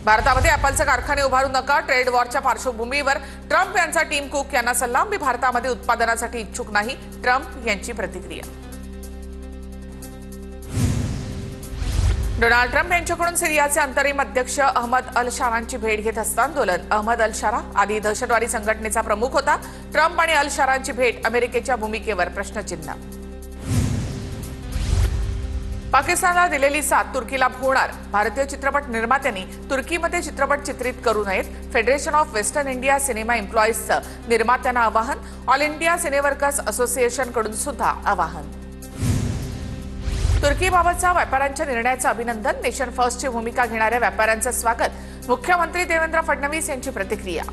भारतामध्ये ॲपलचे कारखाने उभारू नका, ट्रेड वॉरच्या पार्श्वभूमीवर ट्रम्प यांचा टीम कुक यांना सल्ला, मी भारतामध्ये उत्पादनासाठी इच्छुक नाही, ट्रम्प यांची प्रतिक्रिया. डोनाल्ड ट्रम्प यांच्याकडून सिरियाचे अंतरिम अध्यक्ष अहमद अल शारांची भेट घेत हस्तांदोलन. अहमद अल शारा आधी दहशतवादी संघटनेचा प्रमुख होता. ट्रम्प आणि अल शारांची भेट, अमेरिकेच्या भूमिकेवर प्रश्नचिन्ह. पाकिस्तानला दिलेली साथ तुर्कीला भोवणार. भारतीय चित्रपट निर्मात्यांनी तुर्कीमध्ये चित्रपट चित्रित करू नयेत. Federation of Western India Cinema एम्प्लॉईजचं निर्मात्यांना आवाहन. ऑल इंडिया सिनेवर्कर्स असोसिएशनकडून सुद्धा आवाहन. तुर्कीबाबतच्या व्यापाऱ्यांच्या निर्णयाचं अभिनंदन. नेशन फर्स्टची भूमिका घेणाऱ्या व्यापाऱ्यांचं स्वागत. मुख्यमंत्री देवेंद्र फडणवीस यांची प्रतिक्रिया.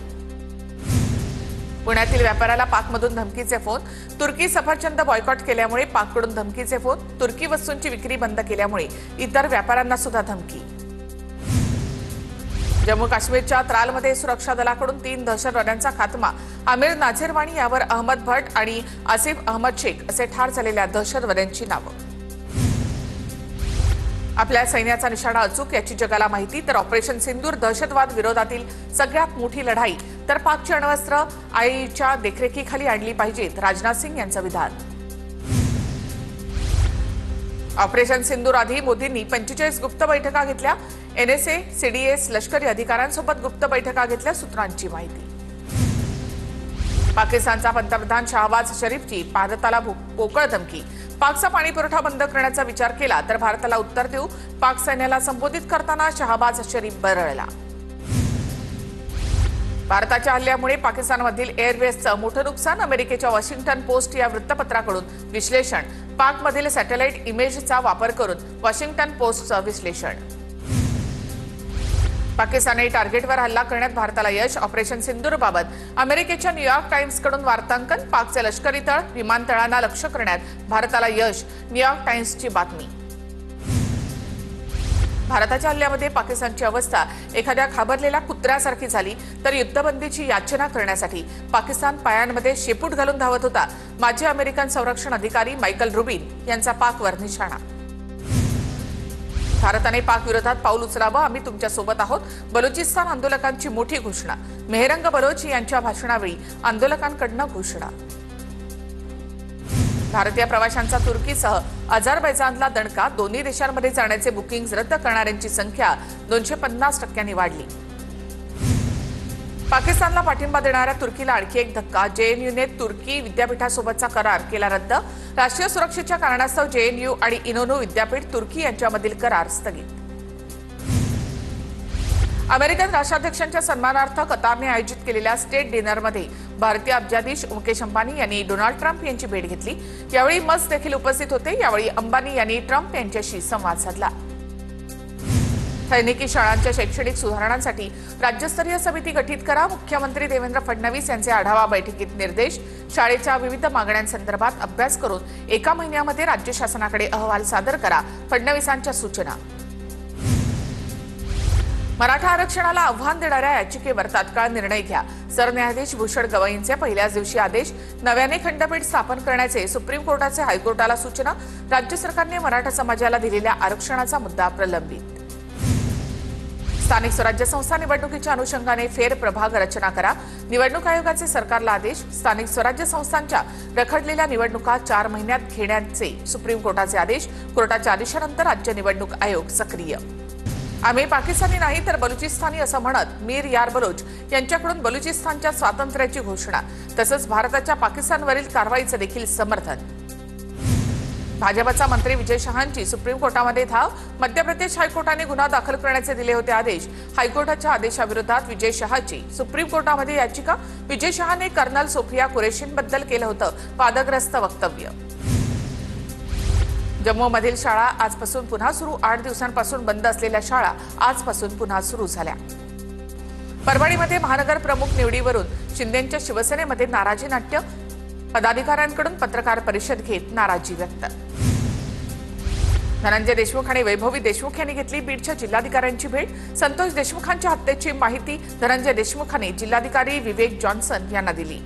पुण्यातील व्यापाऱ्याला पाकमधून धमकीचे फोन. तुर्की सफरचंद बॉयकॉट केल्यामुळे पाककडून धमकीचे फोन. तुर्की वस्तूंची विक्री बंद केल्यामुळे इतर व्यापाऱ्यांना सुद्धा धमकी. जम्मू काश्मीरच्या त्रालमध्ये सुरक्षा दलाकडून 3 दहशतवाद्यांचा खात्मा. आमिर नाझिरवाणी यावर अहमद भट आणि आसिफ अहमद शेख असे ठार झालेल्या दहशतवाद्यांची नावं. आपल्या सैन्याचा निशाणा अचूक याची जगाला माहिती, तर ऑपरेशन सिंदूर दहशतवाद विरोधातील सगळ्यात मोठी लढाई, तर पाकची अण्वस्त्र आयईच्या देखरेखीखाली आणली पाहिजेत, राजनाथ सिंग यांचं विधान. ऑपरेशन सिंदूर आधी मोदींनी 45 गुप्त बैठका घेतल्या. एनएसए, सीडीएस, लष्करी अधिकाऱ्यांसोबत गुप्त बैठका घेतल्या, सूत्रांची माहिती. पाकिस्तानचा पंतप्रधान शहबाज शरीफची भारताला पोकळ धमकी. पाकचा पाणी पुरवठा बंद करण्याचा विचार केला तर भारताला उत्तर देऊ. पाक सैन्याला संबोधित करताना शहबाज शरीफ बरळला. भारताच्या हल्ल्यामुळे पाकिस्तानमधील एअरवेजचं मोठं नुकसान. अमेरिकेच्या वॉशिंग्टन पोस्ट या वृत्तपत्राकडून विश्लेषण. पाकमधील सॅटेलाइट इमेजचा वापर करून वॉशिंग्टन पोस्टचं विश्लेषण. पाकिस्तानी टार्गेटवर हल्ला करण्यात भारताला यश. ऑपरेशन सिंदूरबाबत अमेरिकेच्या न्यूयॉर्क टाइम्सकडून वार्तांकन. पाकचे लष्करी तळ, विमानतळांना लक्ष्य करण्यात भारताला यश. न्यूयॉर्क टाइम्सची बातमी. भारताच्या हल्ल्यामध्ये पाकिस्तानची अवस्था एखाद्या घाबरलेल्या कुत्र्यासारखी झाली तर युद्धबंदीची याचना करण्यासाठी पाकिस्तान पायांमध्ये शेपूट घालून धावत होता. माजी अमेरिकन संरक्षण अधिकारी मायकल रुबिन यांचा पाकवर निशाणा. भारताने पाक विरोधात पाऊल उचलावं, आम्ही तुमच्या सोबत आहोत. बलुचिस्तान आंदोलकांची मोठी घोषणा. मेहरंग बलोच यांच्या भाषणावेळी आंदोलकांकडून घोषणा. भारतीय प्रवाशांचा तुर्कीसह अझरबैजानला दणका. दोन्ही देशांमध्ये जाण्याचे बुकिंग रद्द करणाऱ्यांची संख्या 250% वाढली. पाकिस्तानला पाठिंबा देणाऱ्या तुर्कीला आणखी एक धक्का. जेएनयूने तुर्की विद्यापीठासोबतचा करार केला रद्द. राष्ट्रीय सुरक्षेच्या कारणास्तव जेएनयू आणि इनोनू विद्यापीठ तुर्की यांच्यामधील करार स्थगित. अमेरिकन राष्ट्राध्यक्षांच्या सन्मानार्थ कतारने आयोजित केलेल्या स्टेट डिनरमध्ये भारतीय अब्जाधीश मुकेश अंबानी यांनी डोनाल्ड ट्रम्प यांची भेट घेतली. यावेळी मस्क देखील उपस्थित होते. यावेळी अंबानी यांनी ट्रम्प यांच्याशी संवाद साधला. सैनिकी शाळांच्या शैक्षणिक सुधारणांसाठी राज्यस्तरीय समिती गठीत करा. मुख्यमंत्री देवेंद्र फडणवीस यांचे आढावा बैठकीत निर्देश. शाळेच्या विविध मागण्यांसंदर्भात अभ्यास करून 1 महिन्यामध्ये राज्य शासनाकडे अहवाल सादर करा, फडणवीसांच्या सूचना. मराठा आरक्षणाला आव्हान देणाऱ्या याचिकेवर तात्काळ निर्णय घ्या. सरन्यायाधीश भूषण गवईंचे पहिल्याच दिवशी आदेश. नव्याने खंडपीठ स्थापन करण्याचे सुप्रीम कोर्टाचे हायकोर्टाला सूचना. राज्य सरकारने मराठा समाजाला दिलेल्या आरक्षणाचा मुद्दा प्रलंबित. स्थानिक स्वराज्य संस्था निवडणुकीच्या अनुषंगाने फेर प्रभाग रचना करा. निवडणूक आयोगाचे सरकारला आदेश. स्थानिक स्वराज्य संस्थांच्या रखडलेल्या निवडणुका 4 महिन्यात घेण्याचे सुप्रीम कोर्टाचे आदेश. कोर्टाच्या आदेशानंतर राज्य निवडणूक आयोग सक्रिय. आम्ही पाकिस्तानी नाही तर बलुचिस्तानी असं म्हणत मीर यार बलोच यांच्याकडून बलुचिस्तानच्या स्वातंत्र्याची घोषणा. तसंच भारताच्या पाकिस्तानवरील कारवाईचं देखील समर्थन. भाजपचा मंत्री विजय शहांची सुप्रीम कोर्टामध्ये धाव. मध्य प्रदेश हायकोर्टाने गुन्हा दाखल करण्याचे दिले होते आदेश. हायकोर्टाच्या आदेशाविरोधात विजय शहाची सुप्रीम कोर्टामध्ये याचिका. विजय शहाने कर्नल सोफिया कुरेशींबद्दल केलं होतं वादग्रस्त वक्तव्य. जम्मूमधील शाळा आजपासून पुन्हा सुरू. 8 दिवसांपासून बंद असलेल्या शाळा आजपासून पुन्हा सुरू झाल्या. परभणीमध्ये महानगर प्रमुख निवडीवरून शिंदेंच्या शिवसेनेमध्ये नाराजी नाट्य. पदाधिकाऱ्यांकडून पत्रकार परिषद घेत नाराजी व्यक्त. धनंजय देशमुख आणि वैभवी देशमुख यांनी घेतली बीडच्या जिल्हाधिकाऱ्यांची भेट. संतोष देशमुखांच्या हत्येची माहिती धनंजय देशमुखांनी जिल्हाधिकारी विवेक जॉन्सन यांना दिली.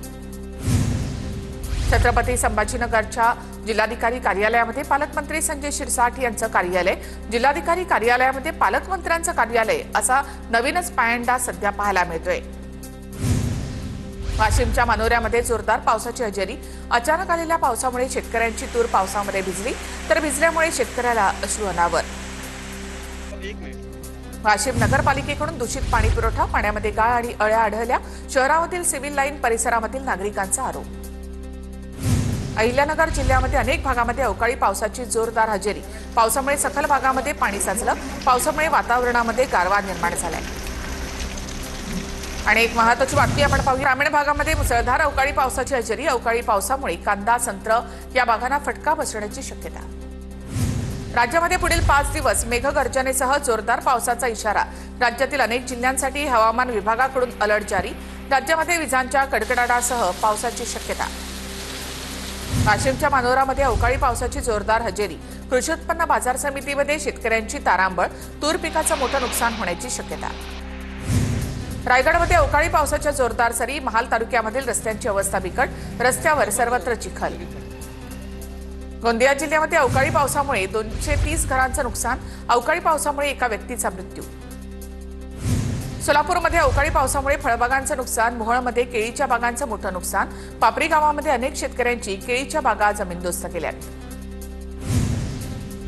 छत्रपती संभाजीनगरच्या जिल्हाधिकारी कार्यालयामध्ये पालकमंत्री संजय शिरसाट यांचं कार्यालय, जिल्हाधिकारी कार्यालयामध्ये पालकमंत्र्यांचं कार्यालय असा नवीनच पायंडा सध्या पाहायला मिळतोय। वाशिमच्या मानोऱ्यामध्ये जोरदार पावसाची हजेरी। अचानक आलेल्या पावसामुळे शेतकऱ्यांची तूर पावसामध्ये भिजली, तर भिजल्यामुळे शेतकऱ्याला अश्रू अनावर। वाशिम नगरपालिकेकडून दूषित पाणी पुरवठा, पाण्यामध्ये गाळ आणि अळ्या आढळल्या, शहरामधील सिव्हिल लाईन परिसरामधील नागरिकांचा आरोप। अहिल्यानगर जिल्ह्यामध्ये अनेक भागामध्ये अवकाळी पावसाची जोरदार हजेरी। पावसामुळे सखल भागामध्ये पाणी साचलं, पावसामुळे वातावरणामध्ये गारवा निर्माण झालाय। आणि एक महत्त्वाची बातमी आपण पाहूया। ग्रामीण भागामध्ये मुसळधार अवकाळी पावसाची हजेरी। अवकाळी पावसामुळे कांदा, संत्र या बागांना फटका बसण्याची शक्यता। राज्यामध्ये पुढील 5 दिवस मेघगर्जनेसह जोरदार पावसाचा इशारा। राज्यातील अनेक जिल्ह्यांसाठी हवामान विभागाकडून अलर्ट जारी। राज्यामध्ये विजांच्या कडकडाटासह पावसाची शक्यता। वाशिमच्या मानोरामध्ये अवकाळी पावसाची जोरदार हजेरी। कृषी उत्पन्न बाजार समितीमध्ये शेतकऱ्यांची तारांबळ, तूर पिकाचं मोठं नुकसान होण्याची शक्यता। रायगडमध्ये अवकाळी पावसाच्या जोरदार सरी। महाल तालुक्यामधील रस्त्यांची अवस्था बिकट, रस्त्यावर सर्वत्र चिखल। गोंदिया जिल्ह्यामध्ये अवकाळी पावसामुळे 230 घरांचं नुकसान। अवकाळी पावसामुळे एका व्यक्तीचा मृत्यू। सोलापूरमध्ये अवकाळी पावसामुळे फळबागांचं नुकसान। मोहोळमध्ये केळीच्या बागांचं मोठं नुकसान। पापरी गावामध्ये अनेक शेतकऱ्यांची केळीच्या बागा जमीनदोस्त केल्यात।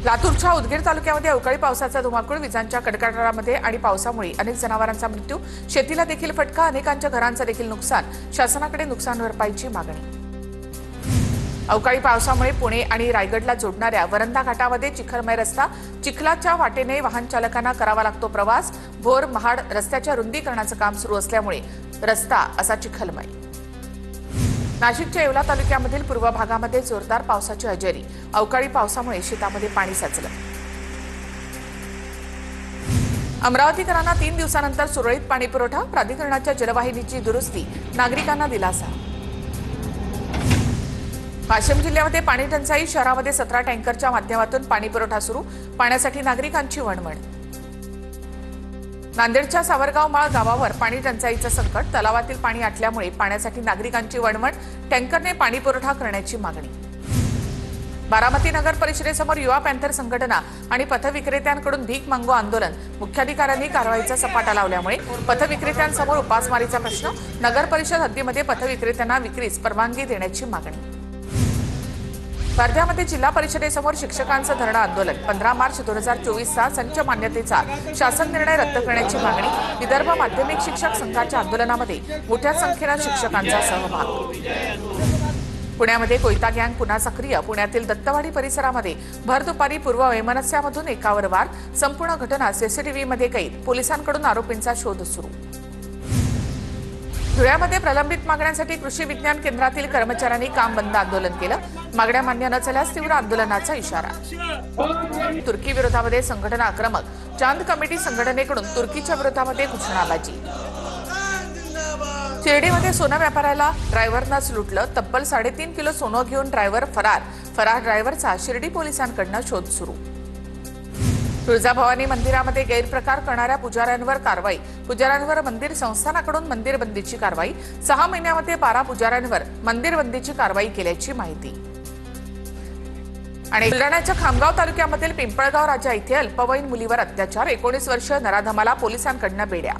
लातूरच्या उदगीर तालुक्यामध्ये अवकाळी पावसाचा धुमाकूळ। विजांच्या कडकडाटामध्ये आणि पावसामुळे अनेक जनावरांचा मृत्यू। शेतीला देखील फटका, अनेकांच्या घरांचं देखील नुकसान। शासनाकडे नुकसान भरपाईची मागणी। अवकाळी पावसामुळे पुणे आणि रायगडला जोडणाऱ्या वरंधा घाटामध्ये चिखलमय रस्ता। चिखलाच्या वाटेने वाहन चालकांना करावा लागतो प्रवास। भोर महाड रस्त्याच्या रुंदीकरणाचं काम सुरू असल्यामुळे रस्ता असा चिखलमय। नाशिकच्या येवला तालुक्यामधील पूर्व भागामध्ये जोरदार पावसाची हजेरी। अवकाळी पावसामुळे शेतामध्ये पाणी साचलं। अमरावतीकरांना 3 दिवसानंतर सुरळीत पाणी पुरवठा। प्राधिकरणाच्या जलवाहिनीची दुरुस्ती, नागरिकांना दिलासा। वाशिम जिल्ह्यामध्ये पाणी टंचाई। शहरामध्ये 17 टँकरच्या माध्यमातून पाणी पुरवठा सुरू। पाण्यासाठी नागरिकांची वणवण। नांदेडच्या सावरगाव माळ गावावर पाणी टंचाईचं संकट। तलावातील पाणी आटल्यामुळे पाण्यासाठी नागरिकांची वणवण। टँकरने पाणी पुरवठा करण्याची मागणी। बारामती नगर परिषदेसमोर युवा पॅन्थर संघटना आणि पथविक्रेत्यांकडून भीक मागो आंदोलन। मुख्याधिकाऱ्यांनी कारवाईचा सपाटा लावल्यामुळे पथविक्रेत्यांसमोर उपासमारीचा प्रश्न। नगर परिषद हद्दीमध्ये पथविक्रेत्यांना विक्रीस परवानगी देण्याची मागणी। वर्ध्यामध्ये जिल्हा परिषदेसमोर शिक्षकांचं धरणं आंदोलन। 15 मार्च 2024चा संच मान्यतेचा शासन निर्णय रद्द करण्याची मागणी। विदर्भ माध्यमिक शिक्षक संघाच्या आंदोलनामध्ये मोठ्या संख्येनं शिक्षकांचा सहभाग। पुण्यामध्ये कोयता गँग पुन्हा सक्रिय। पुण्यातील दत्तवाडी परिसरामध्ये भर दुपारी पूर्व वैमनस्यामधून एकावर वार। संपूर्ण घटना सीसीटीव्हीमध्ये कैद। पोलिसांकडून आरोपींचा शोध सुरू। धुळ्यामध्ये प्रलंबित मागण्यांसाठी कृषी विज्ञान केंद्रातील कर्मचाऱ्यांनी काम बंद आंदोलन केलं। मागण्या मान्य न झाल्यास तीव्र आंदोलनाचा इशारा। तुर्की विरोधामध्ये संघटना आक्रमक। चांद कमिटी संघटनेकडून तुर्कीच्या विरोधामध्ये घोषणाबाजी। शिर्डीमध्ये सोनं व्यापाऱ्याला ड्रायव्हरनंच लुटलं। तब्बल 3.5 किलो सोनं घेऊन ड्रायव्हर फरार। फरार ड्रायव्हरचा शिर्डी पोलिसांकडून शोध सुरू। तुळजाभवानी मंदिरामध्ये गैरप्रकार करणाऱ्या पुजाऱ्यांवर कारवाई। पुजाऱ्यांवर मंदिर संस्थानाकडून मंदिर बंदीची कारवाई। 6 महिन्यामध्ये 12 पुजाऱ्यांवर मंदिर बंदीची कारवाई केल्याची माहिती। आणि बुलढाण्याच्या खामगाव तालुक्यामधील पिंपळगाव राजा इथे अल्पवयीन मुलीवर अत्याचार। 19 वर्षीय नराधमाला पोलिसांकडून बेड्या।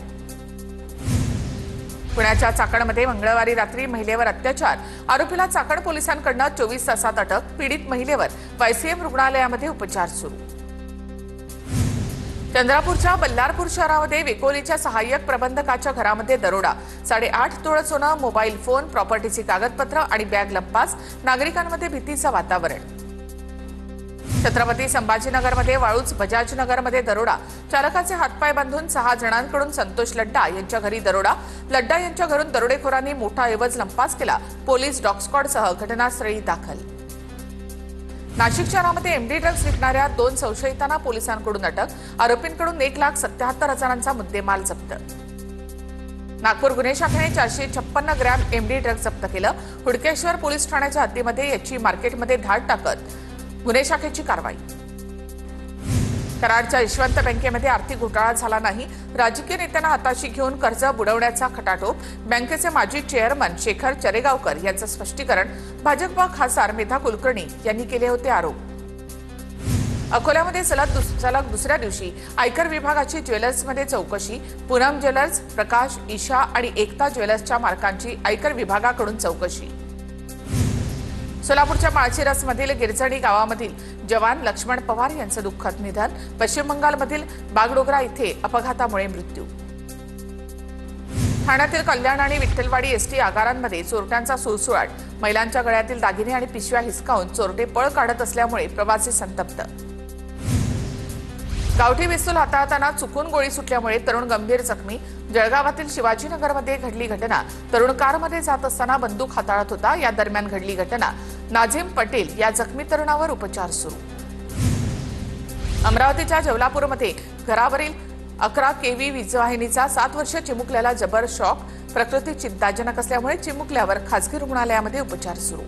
पुण्याच्या चाकणमध्ये मंगळवारी रात्री महिलेवर अत्याचार। आरोपीला चाकण पोलिसांकडून 24 तासात अटक। पीडित महिलेवर वायसीएम रुग्णालयामध्ये उपचार सुरू। चंद्रपूरच्या बल्लारपूर शहरामध्ये वेकोलीच्या सहाय्यक प्रबंधकाच्या घरामध्ये दरोडा। 8.5 तोळ सोनं, मोबाईल फोन, प्रॉपर्टीची कागदपत्र आणि बॅग लंपास। नागरिकांमध्ये भीतीचं वातावरण। छत्रपती संभाजीनगरमध्ये वाळूज बजाजनगरमध्ये दरोडा। चालकाचे हातपाय बांधून 6 जणांकडून संतोष लड्डा यांच्या घरी दरोडा। लड्डा यांच्या घरून दरोडेखोरांनी मोठा ऐवज लंपास केला। पोलीस डॉग स्क्वॉडसह घटनास्थळी दाखल। नाशिक शहरामध्ये एमडी ड्रग्ज विकणाऱ्या 2 संशयितांना पोलिसांकडून अटक। आरोपींकडून 1,77,000चा मुद्देमाल जप्त। नागपूर गुन्हे शाखेने 456 ग्रॅम एमडी ड्रग्ज जप्त केलं। हुडकेश्वर पोलीस ठाण्याच्या हद्दीमध्ये याची मार्केटमध्ये धाड टाकत गुन्हे शाखेची कारवाई। कराडच्या यशवंत बँकेमध्ये आर्थिक घोटाळा झाला नाही, राजकीय नेत्यांना हाताशी घेऊन कर्ज बुडवण्याचा खटाटोप बँकेचे माजी चेअरमन शेखर चरेगावकर यांचं स्पष्टीकरण. भाजप खासदार मेधा कुलकर्णी यांनी केले होते आरोप. अकोल्यामध्ये सलग दुसऱ्या दिवशी आयकर विभागाची ज्वेलर्समध्ये चौकशी. पूनम ज्वेलर्स, प्रकाश, ईशा आणि एकता ज्वेलर्सच्या मालकांची आयकर विभागाकडून चौकशी. सोलापूरच्या माळशिरसमधील गिरजणी गावामधील जवान लक्ष्मण पवार यांचं दुःखद निधन. पश्चिम बंगालमधील बागडोगरा इथे अपघातामुळे मृत्यू. ठाण्यातील कल्याण आणि विठ्ठलवाडी एसटी आगारांमध्ये चोरट्यांचा सुळसुळाट. महिलांच्या गळ्यातील दागिने आणि पिशव्या हिसकावून चोरटे पळ काढत असल्यामुळे प्रवासी संतप्त. गावठी पिस्तूल हाताळताना चुकून गोळी सुटल्यामुळे तरुण गंभीर जखमी. जळगावातील शिवाजीनगरमध्ये घडली घटना. तरुण कारमध्ये जात असताना बंदूक हाताळत होता. या दरम्यान घडली घटना. नाझीम पटेल या जखमी तरुणावर उपचार सुरू. अमरावतीच्या जवलापूरमध्ये घरावरील 11 केव्ही वीजवाहिनीचा 7 वर्ष चिमुकल्याला जबर शॉक. प्रकृती चिंताजनक असल्यामुळे चिमुकल्यावर खासगी रुग्णालयामध्ये उपचार सुरू.